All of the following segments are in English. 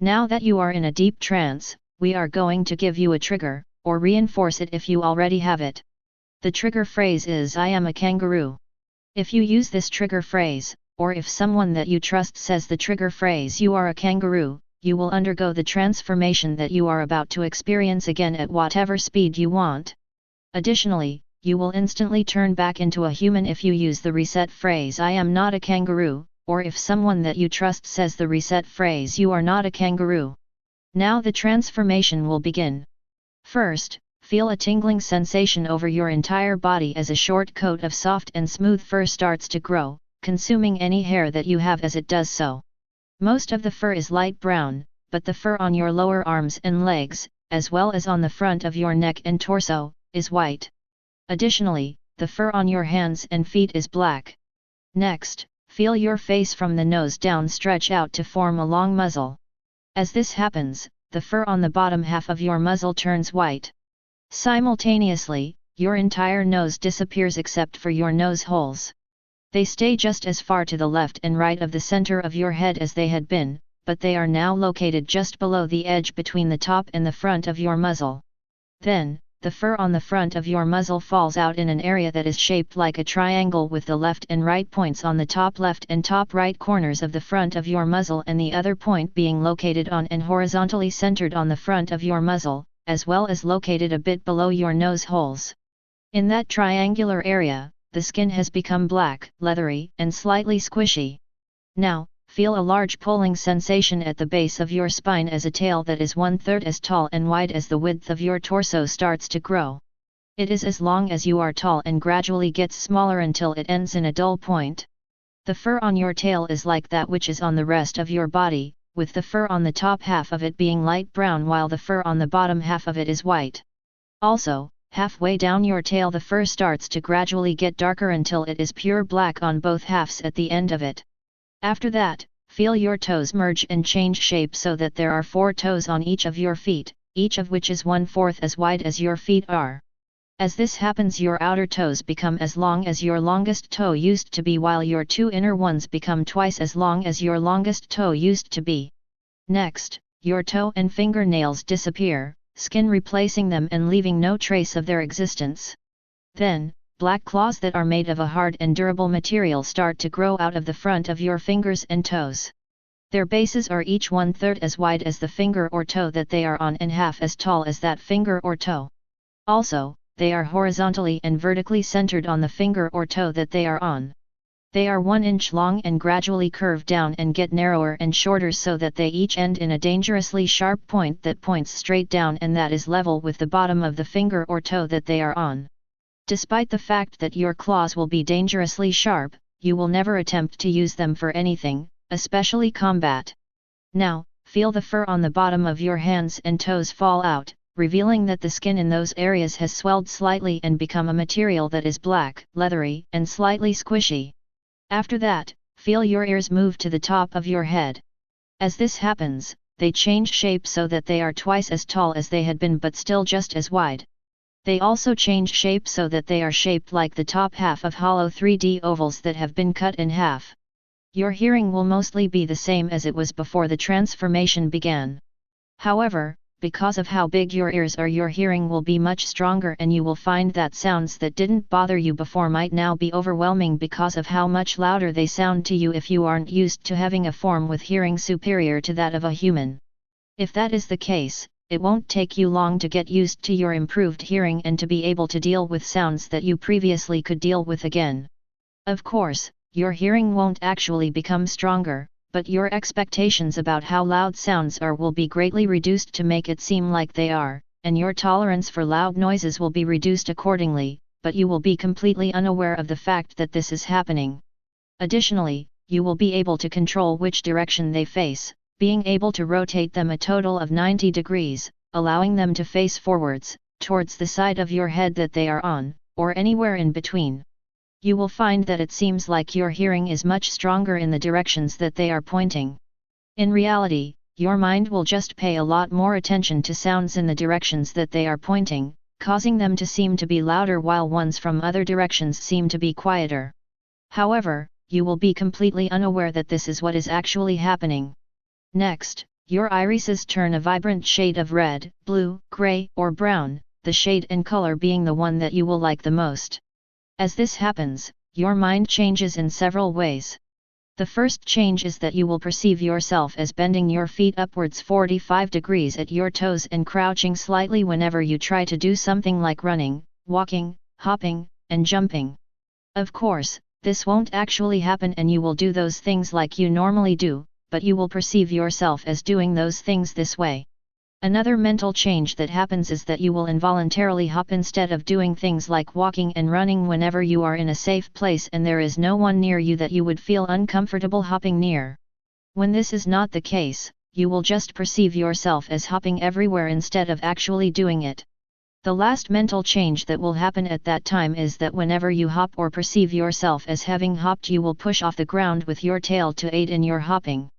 Now that you are in a deep trance, we are going to give you a trigger, or reinforce it if you already have it. The trigger phrase is "I am a kangaroo." If you use this trigger phrase, or if someone that you trust says the trigger phrase "you are a kangaroo," you will undergo the transformation that you are about to experience again at whatever speed you want. Additionally, you will instantly turn back into a human if you use the reset phrase "I am not a kangaroo," or if someone that you trust says the reset phrase "you are not a kangaroo." Now the transformation will begin. First, feel a tingling sensation over your entire body as a short coat of soft and smooth fur starts to grow, consuming any hair that you have as it does so. Most of the fur is light brown, but the fur on your lower arms and legs, as well as on the front of your neck and torso, is white. Additionally, the fur on your hands and feet is black. Next, feel your face from the nose down stretch out to form a long muzzle. As this happens, the fur on the bottom half of your muzzle turns white. Simultaneously, your entire nose disappears except for your nose holes. They stay just as far to the left and right of the center of your head as they had been, but they are now located just below the edge between the top and the front of your muzzle. Then, the fur on the front of your muzzle falls out in an area that is shaped like a triangle with the left and right points on the top left and top right corners of the front of your muzzle and the other point being located on and horizontally centered on the front of your muzzle, as well as located a bit below your nose holes. In that triangular area, the skin has become black, leathery, and slightly squishy. Now, feel a large pulling sensation at the base of your spine as a tail that is 1/3 as tall and wide as the width of your torso starts to grow. It is as long as you are tall and gradually gets smaller until it ends in a dull point. The fur on your tail is like that which is on the rest of your body, with the fur on the top half of it being light brown while the fur on the bottom half of it is white. Also, halfway down your tail the fur starts to gradually get darker until it is pure black on both halves at the end of it. After that, feel your toes merge and change shape so that there are 4 toes on each of your feet, each of which is 1/4 as wide as your feet are. As this happens, your outer toes become as long as your longest toe used to be, while your 2 inner ones become twice as long as your longest toe used to be. Next, your toe and fingernails disappear, skin replacing them and leaving no trace of their existence. Then, black claws that are made of a hard and durable material start to grow out of the front of your fingers and toes. Their bases are each 1/3 as wide as the finger or toe that they are on and half as tall as that finger or toe. Also, they are horizontally and vertically centered on the finger or toe that they are on. They are 1 inch long and gradually curve down and get narrower and shorter so that they each end in a dangerously sharp point that points straight down and that is level with the bottom of the finger or toe that they are on. Despite the fact that your claws will be dangerously sharp, you will never attempt to use them for anything, especially combat. Now, feel the fur on the bottom of your hands and toes fall out, revealing that the skin in those areas has swelled slightly and become a material that is black, leathery, and slightly squishy. After that, feel your ears move to the top of your head. As this happens, they change shape so that they are twice as tall as they had been but still just as wide. They also change shape so that they are shaped like the top half of hollow 3D ovals that have been cut in half. Your hearing will mostly be the same as it was before the transformation began. However, because of how big your ears are, your hearing will be much stronger and you will find that sounds that didn't bother you before might now be overwhelming because of how much louder they sound to you if you aren't used to having a form with hearing superior to that of a human. If that is the case, it won't take you long to get used to your improved hearing and to be able to deal with sounds that you previously could deal with again. Of course, your hearing won't actually become stronger, but your expectations about how loud sounds are will be greatly reduced to make it seem like they are, and your tolerance for loud noises will be reduced accordingly, but you will be completely unaware of the fact that this is happening. Additionally, you will be able to control which direction they face, being able to rotate them a total of 90 degrees, allowing them to face forwards, towards the side of your head that they are on, or anywhere in between. You will find that it seems like your hearing is much stronger in the directions that they are pointing. In reality, your mind will just pay a lot more attention to sounds in the directions that they are pointing, causing them to seem to be louder while ones from other directions seem to be quieter. However, you will be completely unaware that this is what is actually happening. Next, your irises turn a vibrant shade of red, blue, gray, or brown, the shade and color being the one that you will like the most. As this happens, your mind changes in several ways. The first change is that you will perceive yourself as bending your feet upwards 45 degrees at your toes and crouching slightly whenever you try to do something like running, walking, hopping, and jumping. Of course, this won't actually happen and you will do those things like you normally do, but you will perceive yourself as doing those things this way. Another mental change that happens is that you will involuntarily hop instead of doing things like walking and running whenever you are in a safe place and there is no one near you that you would feel uncomfortable hopping near. When this is not the case, you will just perceive yourself as hopping everywhere instead of actually doing it. The last mental change that will happen at that time is that whenever you hop or perceive yourself as having hopped, you will push off the ground with your tail to aid in your hopping.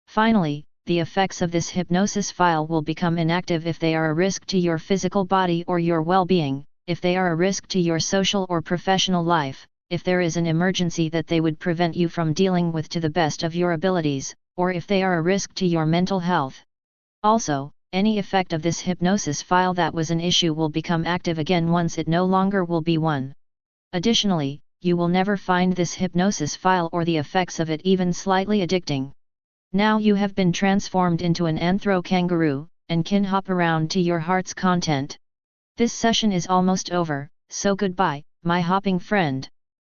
Finally, the effects of this hypnosis file will become inactive if they are a risk to your physical body or your well-being, if they are a risk to your social or professional life, if there is an emergency that they would prevent you from dealing with to the best of your abilities, or if they are a risk to your mental health. Also, any effect of this hypnosis file that was an issue will become active again once it no longer will be one. Additionally, you will never find this hypnosis file or the effects of it even slightly addicting. Now you have been transformed into an Anthro kangaroo, and can hop around to your heart's content. This session is almost over, so goodbye, my hopping friend.